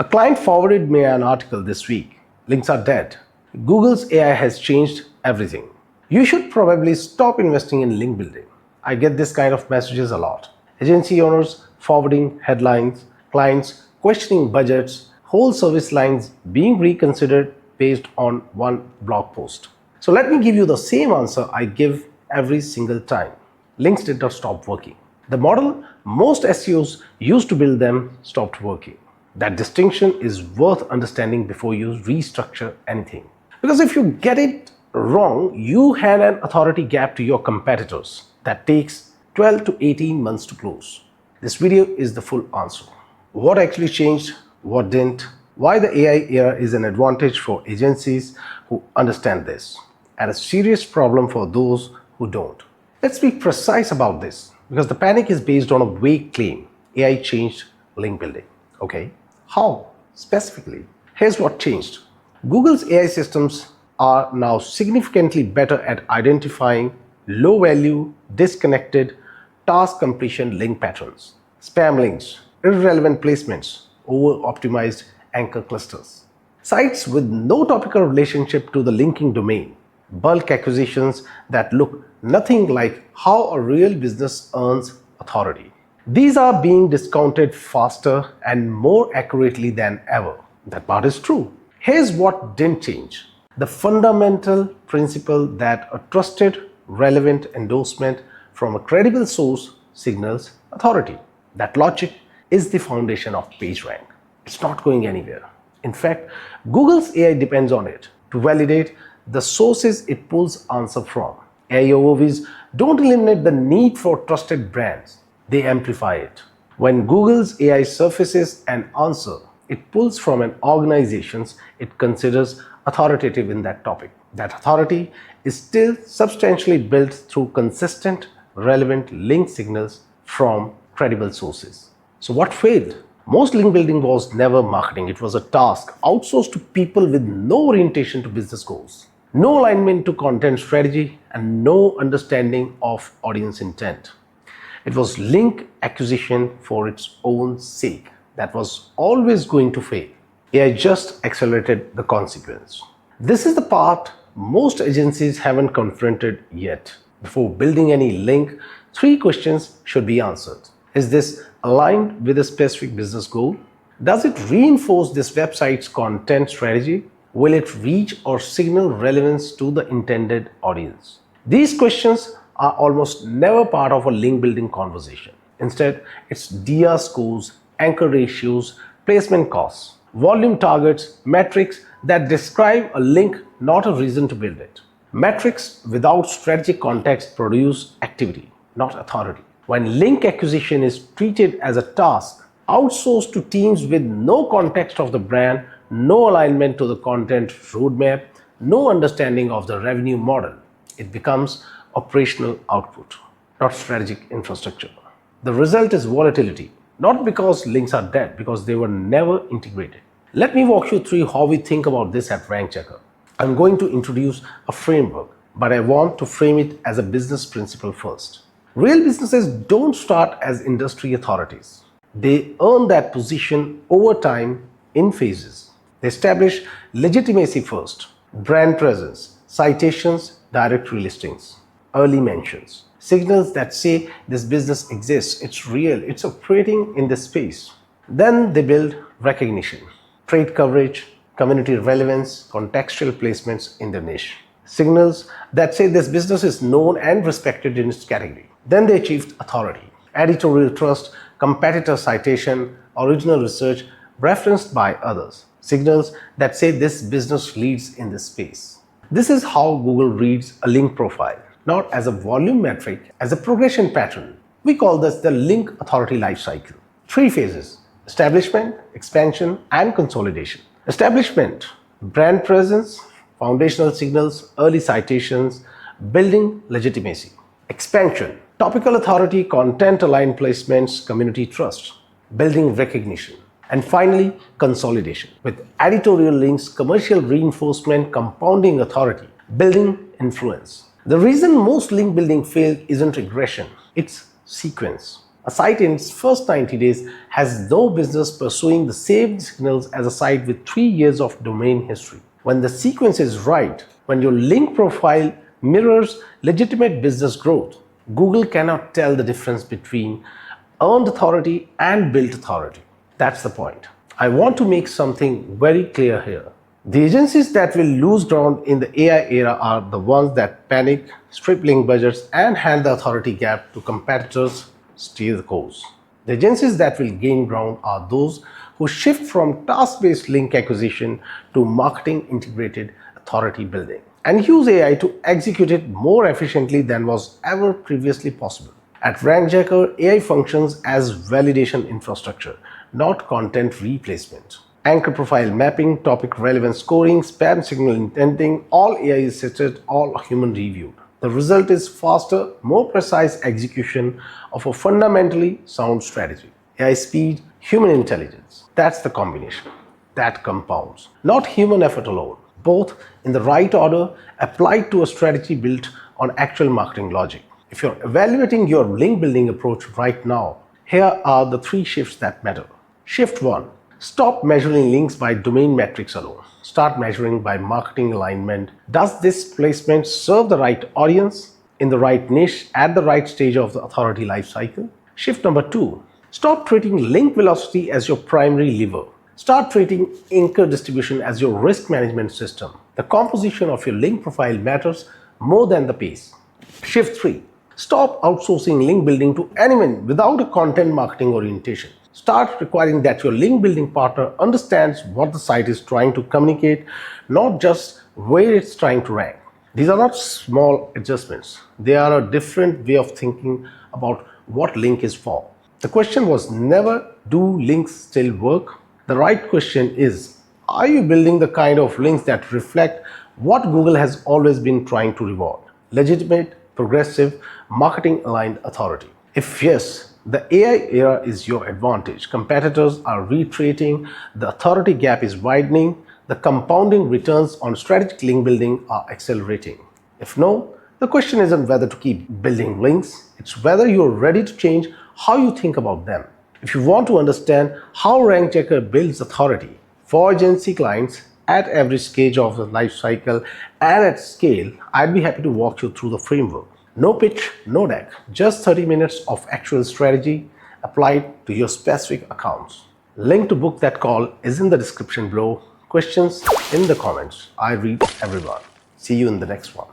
A client forwarded me an article this week. Links are dead. Google's AI has changed everything. You should probably stop investing in link building. I get this kind of messages a lot. Agency owners forwarding headlines, clients questioning budgets, whole service lines being reconsidered based on one blog post. So let me give you the same answer I give every single time. Links did not stop working. The model most SEOs used to build them stopped working. That distinction is worth understanding before you restructure anything. Because if you get it wrong, you hand an authority gap to your competitors that takes 12 to 18 months to close. This video is the full answer. What actually changed, what didn't, why the AI era is an advantage for agencies who understand this, and a serious problem for those who don't. Let's be precise about this, because the panic is based on a vague claim. AI changed link building. Okay, how? Specifically, here's what changed. Google's AI systems are now significantly better at identifying low-value, disconnected, task completion link patterns, spam links, irrelevant placements, over-optimized anchor clusters, sites with no topical relationship to the linking domain, bulk acquisitions that look nothing like how a real business earns authority. These are being discounted faster and more accurately than ever. That part is true. Here's what didn't change. The fundamental principle that a trusted, relevant endorsement from a credible source signals authority. That logic is the foundation of PageRank. It's not going anywhere. In fact, Google's AI depends on it to validate the sources it pulls answer from. AI overviews don't eliminate the need for trusted brands. They amplify it. When Google's AI surfaces an answer, it pulls from an organization it considers authoritative in that topic. That authority is still substantially built through consistent, relevant link signals from credible sources. So what failed? Most link building was never marketing. It was a task outsourced to people with no orientation to business goals, no alignment to content strategy, and no understanding of audience intent. It was link acquisition for its own sake. That was always going to fail. AI just accelerated the consequence. This is the part most agencies haven't confronted yet. Before building any link, 3 questions should be answered. Is this aligned with a specific business goal? Does it reinforce this website's content strategy? Will it reach or signal relevance to the intended audience? These questions are almost never part of a link building conversation. Instead, it's DR scores, anchor ratios, placement costs, volume targets, metrics that describe a link, not a reason to build it. Metrics without strategic context produce activity, not authority. When link acquisition is treated as a task, outsourced to teams with no context of the brand, no alignment to the content roadmap, no understanding of the revenue model, it becomes operational output, not strategic infrastructure. The result is volatility, not because links are dead, because they were never integrated. Let me walk you through how we think about this at Rank Checker. I'm going to introduce a framework, but I want to frame it as a business principle first. Real businesses don't start as industry authorities. They earn that position over time in phases. They establish legitimacy first, brand presence, citations, directory listings, early mentions, signals that say this business exists, it's real, it's operating in this space. Then they build recognition, trade coverage, community relevance, contextual placements in the niche, signals that say this business is known and respected in its category. Then they achieved authority, editorial trust, competitor citation, original research referenced by others, signals that say this business leads in this space. This is how Google reads a link profile, not as a volume metric, as a progression pattern. We call this the link authority lifecycle. 3 phases: establishment, expansion, and consolidation. Establishment, brand presence, foundational signals, early citations, building legitimacy. Expansion, topical authority, content-aligned placements, community trust, building recognition. And finally, consolidation, with editorial links, commercial reinforcement, compounding authority, building influence. The reason most link building failed isn't regression, it's sequence. A site in its first 90 days has no business pursuing the same signals as a site with 3 years of domain history. When the sequence is right, when your link profile mirrors legitimate business growth, Google cannot tell the difference between earned authority and built authority. That's the point. I want to make something very clear here. The agencies that will lose ground in the AI era are the ones that panic, strip link budgets, and hand the authority gap to competitors steer the course. The agencies that will gain ground are those who shift from task-based link acquisition to marketing integrated authority building and use AI to execute it more efficiently than was ever previously possible. At RankJacker, AI functions as validation infrastructure, not content replacement. Anchor profile mapping, topic relevance scoring, spam signal intenting, all AI assisted, all human reviewed. The result is faster, more precise execution of a fundamentally sound strategy. AI speed, human intelligence. That's the combination. That compounds. Not human effort alone. Both in the right order, applied to a strategy built on actual marketing logic. If you're evaluating your link building approach right now, here are the 3 shifts that matter. Shift 1. Stop measuring links by domain metrics alone. Start measuring by marketing alignment. Does this placement serve the right audience, in the right niche, at the right stage of the authority lifecycle? Shift number 2. Stop treating link velocity as your primary lever. Start treating anchor distribution as your risk management system. The composition of your link profile matters more than the pace. Shift 3. Stop outsourcing link building to anyone without a content marketing orientation. Start requiring that your link building partner understands what the site is trying to communicate, not just where it's trying to rank. These are not small adjustments. They are a different way of thinking about what link is for. The question was never, do links still work? The right question is, are you building the kind of links that reflect what Google has always been trying to reward? Legitimate, progressive, marketing aligned authority. If yes, the AI era is your advantage. Competitors are retreating, the authority gap is widening, the compounding returns on strategic link building are accelerating. If no, the question isn't whether to keep building links, it's whether you're ready to change how you think about them. If you want to understand how RankJacker builds authority for agency clients at every stage of the life cycle and at scale, I'd be happy to walk you through the framework. No pitch, no deck, just 30 minutes of actual strategy applied to your specific accounts. Link to book that call is in the description below. Questions in the comments. I read everyone. See you in the next one.